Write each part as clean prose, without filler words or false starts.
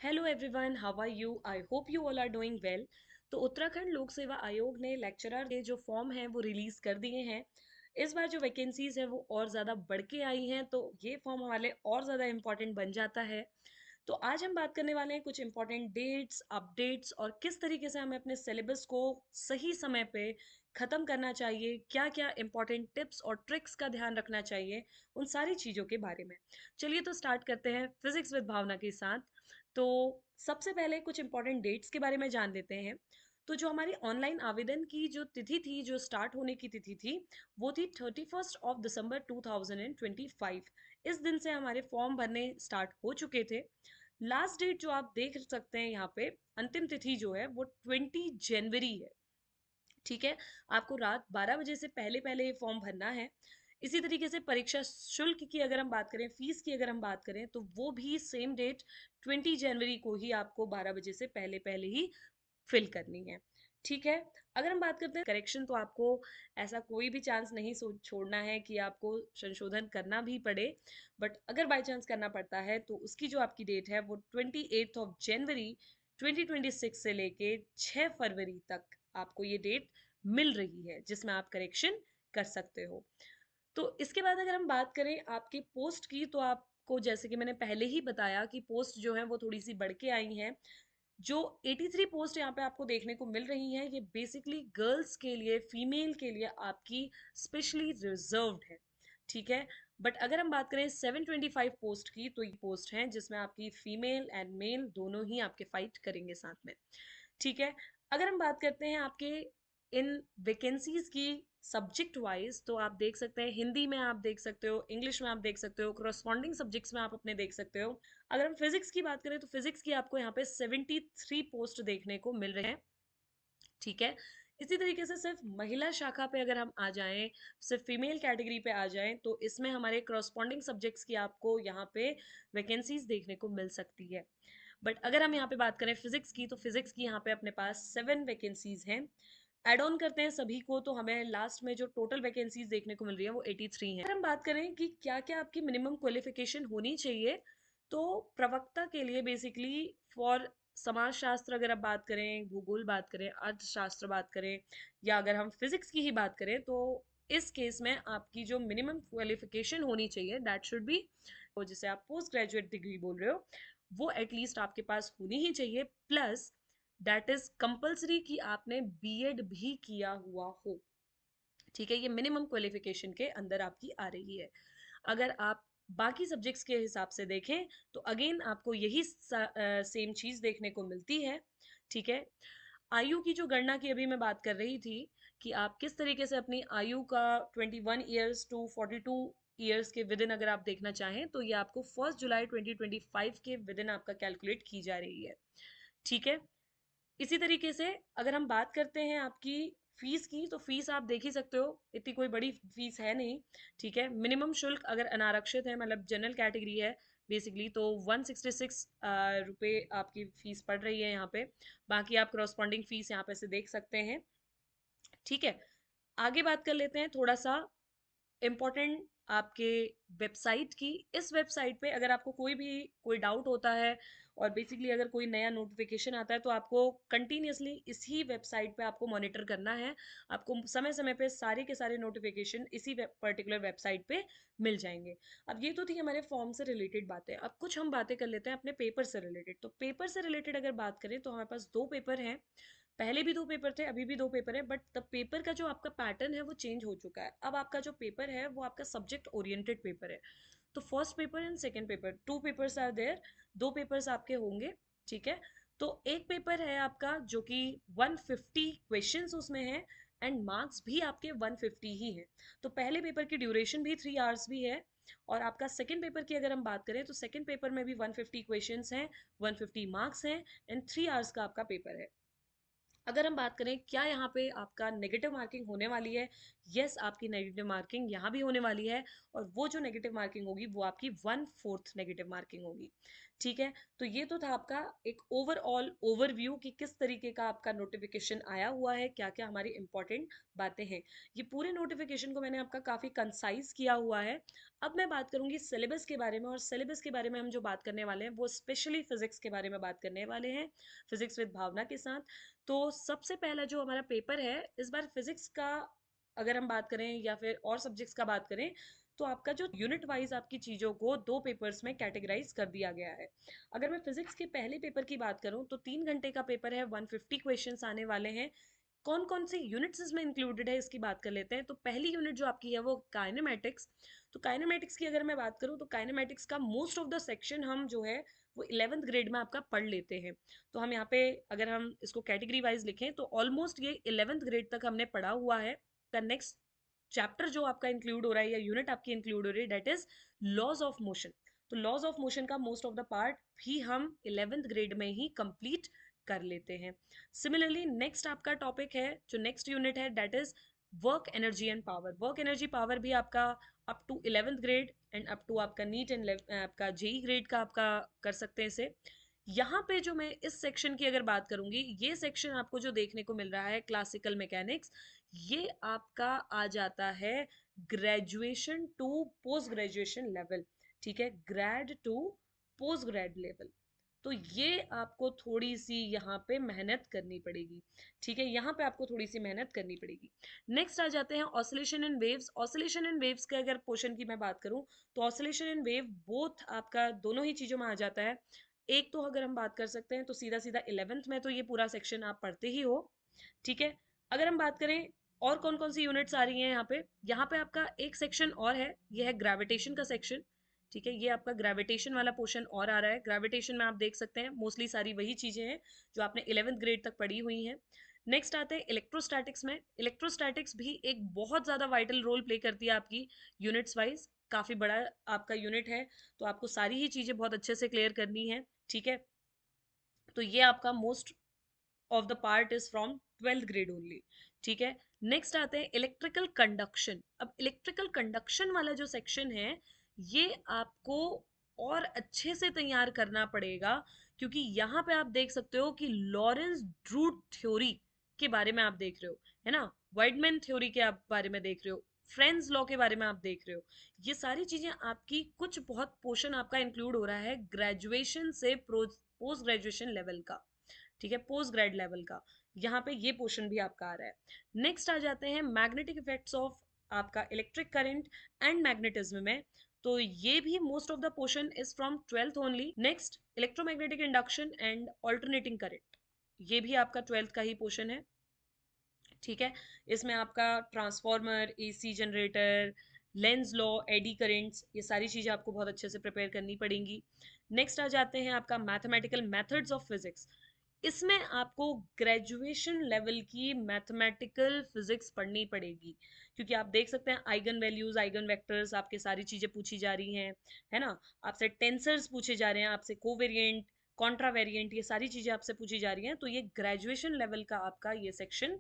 Hello everyone, how are you? I hope you all are doing well. तो उत्तराखंड लोक सेवा आयोग ने लेक्चरर के जो फॉर्म हैं वो रिलीज कर दिए हैं। इस बार जो वैकेंसीज है वो और ज़्यादा बढ़ के आई हैं, तो ये फॉर्म हमारे और ज़्यादा इम्पोर्टेंट बन जाता है। तो आज हम बात करने वाले हैं कुछ इंपॉर्टेंट डेट्स, अपडेट्स और किस तरीके से हमें अपने सिलेबस को सही समय पे ख़त्म करना चाहिए, क्या क्या इंपॉर्टेंट टिप्स और ट्रिक्स का ध्यान रखना चाहिए, उन सारी चीज़ों के बारे में। चलिए तो स्टार्ट करते हैं फिजिक्स विद भावना के साथ। तो सबसे पहले कुछ इंपॉर्टेंट डेट्स के बारे में जान लेते हैं। तो जो हमारी ऑनलाइन आवेदन की जो तिथि थी, जो स्टार्ट होने की तिथि थी, वो थी 31 दिसंबर 2025। इस दिन से हमारे फॉर्म भरने स्टार्ट हो चुके थे। लास्ट डेट जो आप देख सकते हैं यहाँ पे, अंतिम तिथि जो है वो 20 जनवरी है। ठीक है, आपको रात 12 बजे से पहले पहले ये फॉर्म भरना है। इसी तरीके से परीक्षा शुल्क की अगर हम बात करें, फीस की अगर हम बात करें, तो वो भी सेम डेट 20 जनवरी को ही आपको 12 बजे से पहले पहले ही फिल करनी है। ठीक है, अगर हम बात करते हैं करेक्शन, तो आपको ऐसा कोई भी चांस नहीं छोड़ना है कि आपको संशोधन करना भी पड़े। बट अगर बाई चांस करना पड़ता है तो उसकी जो आपकी डेट है वो 28 जनवरी 2026 से लेके 6 फरवरी तक आपको ये डेट मिल रही है जिसमें आप करेक्शन कर सकते हो। तो इसके बाद अगर हम बात करें आपके पोस्ट की, तो आपको जैसे कि मैंने पहले ही बताया कि पोस्ट जो है वो थोड़ी सी बढ़ के आई हैं। जो 83 पोस्ट यहाँ पे आपको देखने को मिल रही हैं, ये बेसिकली गर्ल्स के लिए, फीमेल के लिए आपकी स्पेशली रिजर्व्ड है। ठीक है, बट अगर हम बात करें 725 पोस्ट की, तो ये पोस्ट हैं जिसमें आपकी फीमेल एंड मेल दोनों ही आपके फाइट करेंगे साथ में। ठीक है, अगर हम बात करते हैं आपके इन वैकेंसीज की सब्जेक्ट वाइज, तो आप देख सकते हैं हिंदी में आप देख सकते हो, इंग्लिश में आप देख सकते हो, करस्पॉन्डिंग सब्जेक्ट्स में आप अपने देख सकते हो। अगर हम फिजिक्स की बात करें तो फिजिक्स की आपको यहाँ पे 73 पोस्ट देखने को मिल रहे हैं। ठीक है, इसी तरीके से सिर्फ महिला शाखा पे अगर हम आ जाएं, सिर्फ फीमेल कैटेगरी पे आ जाएं, तो इसमें हमारे करस्पॉन्डिंग सब्जेक्ट्स की आपको यहाँ पे वैकेंसीज देखने को मिल सकती है। बट अगर हम यहाँ पे बात करें फिजिक्स की, तो फिजिक्स की यहाँ पे अपने पास 7 वैकेंसीज हैं। एड ऑन करते हैं सभी को तो हमें लास्ट में जो टोटल वैकेंसीज देखने को मिल रही है वो 83 है। अगर हम बात करें कि क्या क्या आपकी मिनिमम क्वालिफिकेशन होनी चाहिए, तो प्रवक्ता के लिए बेसिकली फॉर समाज शास्त्र अगर आप बात करें, भूगोल बात करें, अर्थशास्त्र बात करें, या अगर हम फिजिक्स की ही बात करें, तो इस केस में आपकी जो मिनिमम क्वालिफिकेशन होनी चाहिए दैट शुड बी, तो जिसे आप पोस्ट ग्रेजुएट डिग्री बोल रहे हो, वो एटलीस्ट आपके पास होनी ही चाहिए। प्लस दैट इज कंपल्सरी कि आपने बीएड भी किया हुआ हो। ठीक है, ये मिनिमम क्वालिफिकेशन के अंदर आपकी आ रही है। अगर आप बाकी सब्जेक्ट्स के हिसाब से देखें, तो अगेन आपको यही सेम चीज देखने को मिलती है। ठीक है, आयु की जो गणना की अभी मैं बात कर रही थी कि आप किस तरीके से अपनी आयु का 21 ईयर्स टू 42 ईयर्स के विद इन अगर आप देखना चाहें, तो ये आपको 1 जुलाई 2025 के विद इन आपका कैलकुलेट की जा रही है। ठीक है, इसी तरीके से अगर हम बात करते हैं आपकी फीस की, तो फीस आप देख ही सकते हो, इतनी कोई बड़ी फीस है नहीं। ठीक है, मिनिमम शुल्क अगर अनारक्षित है, मतलब जनरल कैटेगरी है बेसिकली, तो 166 रुपये आपकी फीस पड़ रही है यहाँ पे। बाकी आप करस्पॉन्डिंग फीस यहाँ पे से देख सकते हैं। ठीक है, आगे बात कर लेते हैं थोड़ा सा इम्पोर्टेंट आपके वेबसाइट की। इस वेबसाइट पे अगर आपको कोई डाउट होता है, और बेसिकली अगर कोई नया नोटिफिकेशन आता है, तो आपको कंटिन्यूसली इसी वेबसाइट पे आपको मॉनिटर करना है। आपको समय समय पे सारे के सारे नोटिफिकेशन इसी पर्टिकुलर वेबसाइट पे मिल जाएंगे। अब ये तो थी हमारे फॉर्म से रिलेटेड बातें। अब कुछ हम बातें कर लेते हैं अपने पेपर से रिलेटेड। तो पेपर से रिलेटेड अगर बात करें, तो हमारे पास 2 पेपर हैं। पहले भी 2 पेपर थे, अभी भी 2 पेपर है, बट द पेपर का जो आपका पैटर्न है वो चेंज हो चुका है। अब आपका जो पेपर है वो आपका सब्जेक्ट ओरिएंटेड पेपर है। तो first paper and second paper, 2 papers are there, 2 papers आपके होंगे। ठीक है, तो एक पेपर है आपका जो कि 150 क्वेश्चंस उसमें है, एंड मार्क्स भी आपके 150 ही है। तो पहले पेपर की ड्यूरेशन भी 3 आवर्स भी है। और आपका सेकंड पेपर की अगर हम बात करें, तो सेकंड पेपर में भी 150 क्वेश्चंस हैं, 150 मार्क्स हैं, एंड 3 आवर्स का आपका पेपर है। अगर हम बात करें क्या यहाँ पे आपका नेगेटिव मार्किंग होने वाली है, यस, आपकी नेगेटिव मार्किंग यहाँ भी होने वाली है, और वो जो नेगेटिव मार्किंग होगी वो आपकी 1/4 नेगेटिव मार्किंग होगी। ठीक है, तो ये तो था आपका एक ओवरऑल ओवरव्यू कि किस तरीके का आपका नोटिफिकेशन आया हुआ है, क्या क्या हमारी इंपॉर्टेंट बातें हैं। ये पूरे नोटिफिकेशन को मैंने आपका काफ़ी कंसाइज किया हुआ है। अब मैं बात करूंगी सिलेबस के बारे में, और सिलेबस के बारे में हम जो बात करने वाले हैं वो स्पेशली फिजिक्स के बारे में बात करने वाले हैं, फिजिक्स विद भावना के साथ। तो सबसे पहला जो हमारा पेपर है इस बार फिजिक्स का, अगर हम बात करें या फिर और सब्जेक्ट्स का बात करें, तो आपका जो यूनिट वाइज आपकी चीज़ों को 2 पेपर्स में कैटेगराइज कर दिया गया है। अगर मैं फिजिक्स के पहले पेपर की बात करूं तो 3 घंटे का पेपर है, 150 क्वेश्चंस आने वाले हैं। कौन कौन से यूनिट्स इसमें इंक्लूडेड है इसकी बात कर लेते हैं। तो पहली यूनिट जो आपकी है वो काइनेमेटिक्स। तो काइनेमेटिक्स की अगर मैं बात करूं तो काइनेमेटिक्स का मोस्ट ऑफ द सेक्शन हम जो है वो 11th ग्रेड में आपका पढ़ लेते हैं। तो हम यहाँ पे अगर हम इसको कैटेगरी वाइज लिखें तो ऑलमोस्ट ये 11th ग्रेड तक हमने पढ़ा हुआ है। का नेक्स्ट चैप्टर जो आपका इंक्लूड हो रहा है या यूनिट आपकी इंक्लूड हो रही है that is laws of motion. तो लॉज ऑफ मोशन का मोस्ट ऑफ द पार्ट भी हम 11th ग्रेड में ही कंप्लीट कर लेते हैं। सिमिलरली नेक्स्ट आपका टॉपिक है, जो नेक्स्ट यूनिट है that is work energy and power. Work energy power भी आपका up to 11th grade and up to आपका नीट एंड आपका जेई ग्रेड का आपका कर सकते हैं इसे। यहाँ पे जो मैं इस सेक्शन की अगर बात करूंगी, ये सेक्शन आपको जो देखने को मिल रहा है क्लासिकल मैकेनिक्स, ये आपका आ जाता है graduation to post graduation level. ठीक है, grade to post grade level. तो ये आपको थोड़ी सी यहाँ पे मेहनत करनी पड़ेगी। ठीक है, यहाँ पे आपको थोड़ी सी मेहनत करनी पड़ेगी। नेक्स्ट आ जाते हैं oscillation and waves. Oscillation and waves के अगर पोर्शन की मैं बात करूँ तो ऑसिलेशन एंड वेव बोथ आपका दोनों ही चीजों में आ जाता है। एक तो अगर हम बात कर सकते हैं तो सीधा सीधा 11th में तो ये पूरा सेक्शन आप पढ़ते ही हो। ठीक है, अगर हम बात करें और कौन कौन सी यूनिट्स आ रही हैं यहाँ पे आपका एक सेक्शन और है, ये है ग्रेविटेशन का सेक्शन। ठीक है, ये आपका ग्रेविटेशन वाला पोर्शन और आ रहा है। ग्रेविटेशन में आप देख सकते हैं मोस्टली सारी वही चीजें हैं जो आपने 11th ग्रेड तक पढ़ी हुई हैं। नेक्स्ट आते हैं इलेक्ट्रोस्टैटिक्स में। इलेक्ट्रोस्टैटिक्स भी एक बहुत ज्यादा वाइटल रोल प्ले करती है आपकी यूनिट्स वाइज। काफी बड़ा आपका यूनिट है, तो आपको सारी ही चीजें बहुत अच्छे से क्लियर करनी है। ठीक है, तो ये आपका most of the part is from 12th grade only. ठीक है, नेक्स्ट आते हैं इलेक्ट्रिकल कंडक्शन। अब इलेक्ट्रिकल कंडक्शन वाला जो सेक्शन है ये आपको और अच्छे से तैयार करना पड़ेगा, क्योंकि यहाँ पे आप देख सकते हो कि लॉरेंस ड्रूट थ्योरी के बारे में आप देख रहे हो, है ना, वाइडमैन थ्योरी के आप बारे में देख रहे हो, फ्रेंड्स लॉ के बारे में आप देख रहे हो। ये सारी चीजें आपकी कुछ बहुत पोर्शन आपका इंक्लूड हो रहा है ग्रेजुएशन से पोस्ट ग्रेजुएशन लेवल का। ठीक है, पोस्ट ग्रेड लेवल का यहाँ पे ये पोर्शन भी आपका आ रहा है। नेक्स्ट आ जाते हैं मैग्नेटिक इफेक्ट्स ऑफ आपका इलेक्ट्रिक करंट एंड मैग्नेटिज्म में। तो ये भी most of the portion is from 12th only. Next electromagnetic induction and alternating current, ये भी आपका 12th का ही पोर्शन है। ठीक है, इसमें आपका transformer, AC generator, Lenz law, AD currents, ये सारी चीजें आपको बहुत अच्छे से प्रिपेयर करनी पड़ेंगी। नेक्स्ट आ जाते हैं आपका मैथमेटिकल मेथड्स ऑफ फिजिक्स। इसमें आपको ग्रेजुएशन लेवल की मैथमेटिकल फिजिक्स पढ़नी पड़ेगी, क्योंकि आप देख सकते हैं आइगन वैल्यूज, आइगन वेक्टर्स, आपके सारी चीजें पूछी जा रही हैं, है ना, आपसे टेंसर्स पूछे जा रहे हैं, आपसे कोवेरिएंट, कॉन्ट्रावेरिएंट, ये सारी चीजें आपसे पूछी जा रही हैं। तो ये ग्रेजुएशन लेवल का आपका ये सेक्शन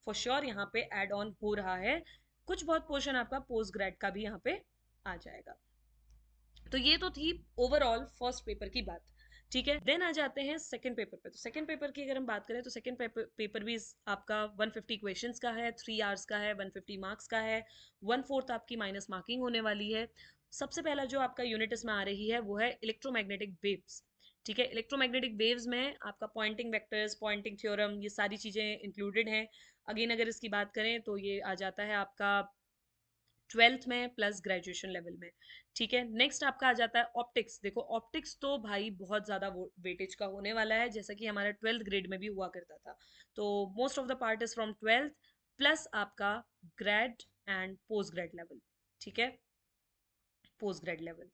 फॉर श्योर यहाँ पे ऐड ऑन हो रहा है। कुछ बहुत पोर्शन आपका पोस्ट ग्रेड का भी यहाँ पे आ जाएगा। तो ये तो थी ओवरऑल फर्स्ट पेपर की बात। ठीक है, देन आ जाते हैं सेकंड पेपर पे। तो सेकंड पेपर की अगर हम बात करें तो सेकंड पेपर भी आपका 150 क्वेश्चंस का है, 3 आवर्स का है, 150 मार्क्स का है, 1/4 आपकी माइनस मार्किंग होने वाली है। सबसे पहला जो आपका यूनिट इसमें आ रही है वो है इलेक्ट्रोमैग्नेटिक वेव्स। ठीक है, इलेक्ट्रोमैग्नेटिक वेव्स में आपका पॉइंटिंग वेक्टर्स, पॉइंटिंग थ्योरम, ये सारी चीजें इंक्लूडेड हैं। अगेन अगर इसकी बात करें तो ये आ जाता है आपका 12th में प्लस ग्रेजुएशन लेवल में। ठीक है, नेक्स्ट आपका आ जाता है ऑप्टिक्स। देखो ऑप्टिक्स तो भाई बहुत ज्यादा वेटेज का होने वाला है, जैसा कि हमारा 12th ग्रेड में भी हुआ करता था। तो most of the part is from 12th plus आपका grade and post grade level. ठीक है, पोस्ट ग्रेड लेवल।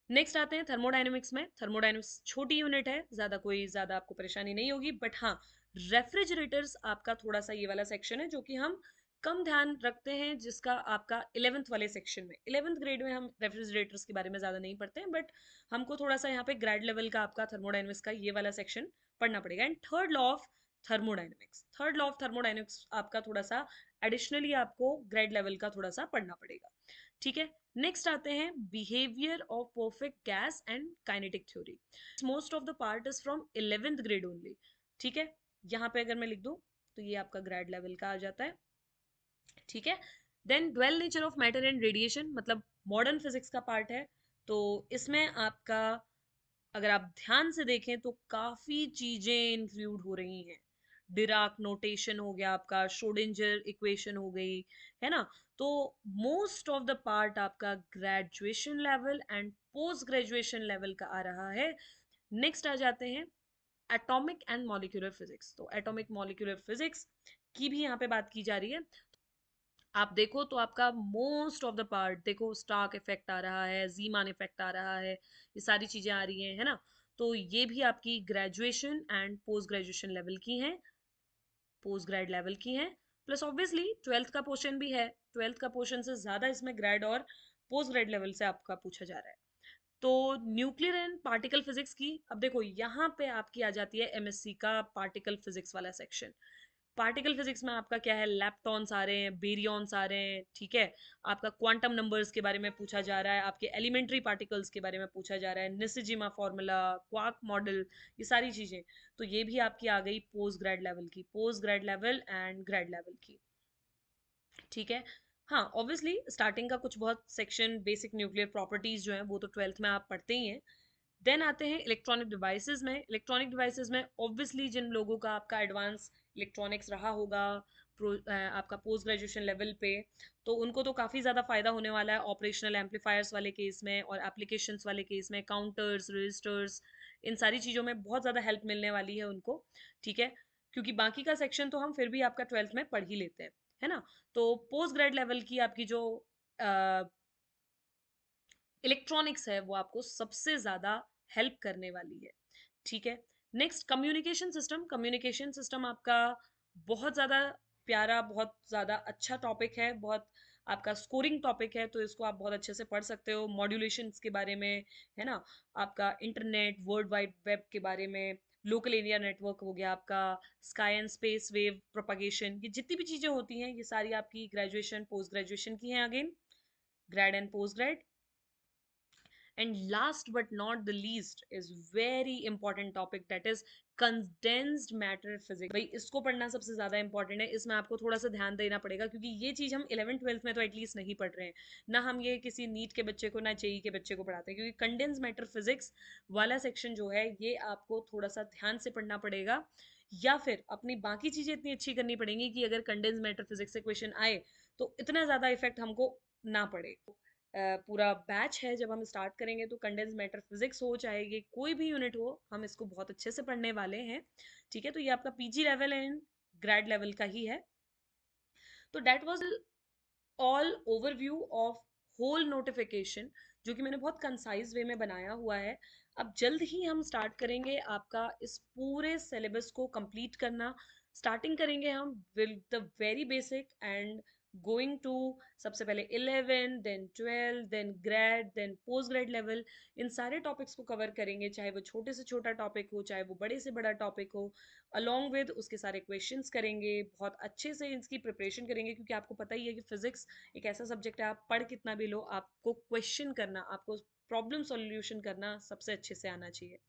नेक्स्ट आते हैं थर्मोडायनेमिक्स में। थर्मोडायनेमिक्स छोटी यूनिट है, ज्यादा आपको परेशानी नहीं होगी, बट हाँ रेफ्रिजरेटर्स आपका थोड़ा सा ये वाला सेक्शन है जो कि हम कम ध्यान रखते हैं, जिसका आपका 11th वाले सेक्शन में, 11th ग्रेड में हम रेफ्रिजरेटर्स के बारे में ज्यादा नहीं पढ़ते हैं, बट हमको थोड़ा सा यहाँ पे ग्रेड लेवल का आपका थर्मोडायनेमिक्स का ये वाला सेक्शन पढ़ना पड़ेगा। And third law of thermodynamics. Third law of thermodynamics आपका थोड़ा सा एडिशनली आपको ग्रेड लेवल का थोड़ा सा पढ़ना पड़ेगा, ठीक है। नेक्स्ट आते हैं behaviour of perfect gas and kinetic theory. Most of the part is from 11th grade only, ठीक है। यहाँ पे अगर मैं लिख दूं तो ये आपका ग्रेड लेवल का आ जाता है, ठीक है। Then dual nature of matter and radiation, मतलब मॉडर्न फिजिक्स का पार्ट है। तो इसमें आपका अगर आप ध्यान से देखें तो काफी चीजें इंक्लूड हो रही हैं। डिराक नोटेशन हो गया आपका, श्रोडिंजर इक्वेशन हो गई, है ना। तो मोस्ट ऑफ द पार्ट आपका graduation level and post graduation level का आ रहा है। नेक्स्ट आ जाते हैं एटॉमिक एंड मॉलिक्यूलर फिजिक्स। तो एटॉमिक मॉलिक्यूलर फिजिक्स की भी यहाँ पे बात की जा रही है। आप देखो तो आपका मोस्ट ऑफ द पार्ट देखो, स्टार्क इफेक्ट आ रहा है, जीमान इफेक्ट आ रहा है, ये सारी चीजें आ रही हैं, है ना। तो ये भी आपकी graduation and post graduation level की हैं, पोस्ट ग्रेड लेवल की हैं। प्लस ऑब्वियसली ट्वेल्थ का पोर्शन भी है, ट्वेल्थ का पोर्शन से ज्यादा इसमें ग्रेड और पोस्ट ग्रेड लेवल से आपका पूछा जा रहा है। तो न्यूक्लियर एंड पार्टिकल फिजिक्स की, अब देखो यहाँ पे आपकी आ जाती है एमएससी का पार्टिकल फिजिक्स वाला सेक्शन। पार्टिकल फिजिक्स में आपका क्या है, लैप्टॉन्स आ रहे हैं, बेरियॉन्स आ रहे हैं, ठीक है। आपका क्वांटम नंबर्स के बारे में पूछा जा रहा है, आपके एलिमेंट्री पार्टिकल्स के बारे में पूछा जा रहा है, निस्जिमा फार्मूला, क्वार्क मॉडल, ये सारी चीजें। तो ये भी आपकी आ गई पोस्ट ग्रेड लेवल की, post grade level and grade level की, ठीक है। हाँ ऑब्वियसली स्टार्टिंग का कुछ बहुत सेक्शन बेसिक न्यूक्लियर प्रॉपर्टीज जो है वो तो ट्वेल्थ में आप पढ़ते ही हैं। देन आते हैं इलेक्ट्रॉनिक डिवाइसेस में। इलेक्ट्रॉनिक डिवाइसेस में ऑब्वियसली जिन लोगों का आपका एडवांस इलेक्ट्रॉनिक्स रहा होगा आपका पोस्ट ग्रेजुएशन लेवल पे, तो उनको तो काफ़ी ज़्यादा फायदा होने वाला है ऑपरेशनल एम्पलीफायर्स वाले केस में और एप्लीकेशंस वाले केस में, काउंटर्स, रजिस्टर्स, इन सारी चीज़ों में बहुत ज़्यादा हेल्प मिलने वाली है उनको, ठीक है। क्योंकि बाकी का सेक्शन तो हम फिर भी आपका ट्वेल्थ में पढ़ ही लेते हैं, है ना। तो पोस्ट ग्रेड लेवल की आपकी जो इलेक्ट्रॉनिक्स है वो आपको सबसे ज्यादा हेल्प करने वाली है, ठीक है। Next communication system. Communication system आपका बहुत ज्यादा प्यारा, बहुत ज्यादा अच्छा टॉपिक है, बहुत आपका स्कोरिंग टॉपिक है, तो इसको आप बहुत अच्छे से पढ़ सकते हो। मॉड्यूलेशन के बारे में, है ना, आपका इंटरनेट, वर्ल्ड वाइड वेब के बारे में, लोकल एरिया नेटवर्क हो गया आपका, sky and space wave propagation, ये जितनी भी चीजें होती हैं ये सारी आपकी ग्रेजुएशन पोस्ट ग्रेजुएशन की हैं, again grade and post grade. And last but not the least is very important topic, that is condensed matter physics। भाई इसको पढ़ना सबसे ज्यादा इंपॉर्टेंट है, इसमें आपको थोड़ा सा ध्यान देना पड़ेगा क्योंकि ये चीज हम 11th 12th में तो एटलीस्ट नहीं पढ़ रहे हैं ना, हम ये किसी नीट के बच्चे को ना जेई के बच्चे को पढ़ाते हैं, क्योंकि कंडेंस मैटर फिजिक्स वाला सेक्शन जो है ये आपको थोड़ा सा ध्यान से पढ़ना पड़ेगा, या फिर अपनी बाकी चीजें इतनी अच्छी करनी पड़ेंगी कि अगर कंडेंस मैटर फिजिक्स से क्वेश्चन आए तो इतना ज्यादा इफेक्ट हमको ना पड़े। पूरा बैच है, जब हम स्टार्ट करेंगे तो कंडेंस मैटर फिजिक्स हो, चाहे ये कोई भी यूनिट हो, हम इसको बहुत अच्छे से पढ़ने वाले हैं, ठीक है। तो ये आपका PG level and grade level का ही है। तो that was all overview of whole notification, जो कि मैंने बहुत कंसाइज वे में बनाया हुआ है। अब जल्द ही हम स्टार्ट करेंगे आपका इस पूरे सिलेबस को कंप्लीट करना। स्टार्टिंग करेंगे हम with the very basic and going to सबसे पहले 11, then 12, then grade, then post grade level. इन सारे टॉपिक्स को कवर करेंगे, चाहे वो छोटे से छोटा टॉपिक हो, चाहे वो बड़े से बड़ा टॉपिक हो, अलॉन्ग विद उसके सारे क्वेश्चंस करेंगे, बहुत अच्छे से इसकी प्रिपरेशन करेंगे, क्योंकि आपको पता ही है कि फिजिक्स एक ऐसा सब्जेक्ट है, आप पढ़ कितना भी लो, आपको क्वेश्चन करना, आपको प्रॉब्लम सॉल्यूशन करना सबसे अच्छे से आना चाहिए,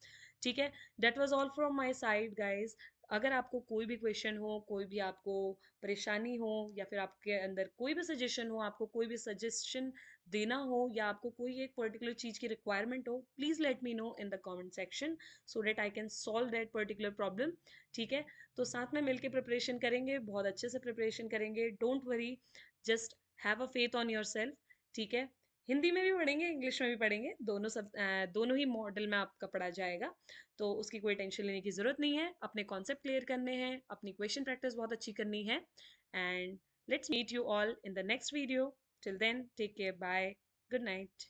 ठीक है। That was all from my side guys. अगर आपको कोई भी क्वेश्चन हो, कोई भी आपको परेशानी हो, या फिर आपके अंदर कोई भी सजेशन हो, आपको कोई भी सजेशन देना हो, या आपको कोई एक पर्टिकुलर चीज़ की रिक्वायरमेंट हो, please let me know in the comment section so that I can solve that particular problem, ठीक है। तो साथ में मिलके प्रिपरेशन करेंगे, बहुत अच्छे से प्रिपरेशन करेंगे, don't worry, just have a faith on your self, ठीक है। हिंदी में भी पढ़ेंगे, इंग्लिश में भी पढ़ेंगे, दोनों सब दोनों ही मॉडल में आपका पढ़ा जाएगा, तो उसकी कोई टेंशन लेने की ज़रूरत नहीं है। अपने कॉन्सेप्ट क्लियर करने हैं, अपनी क्वेश्चन प्रैक्टिस बहुत अच्छी करनी है, and let's meet you all in the next video. Till then take care, bye, good night.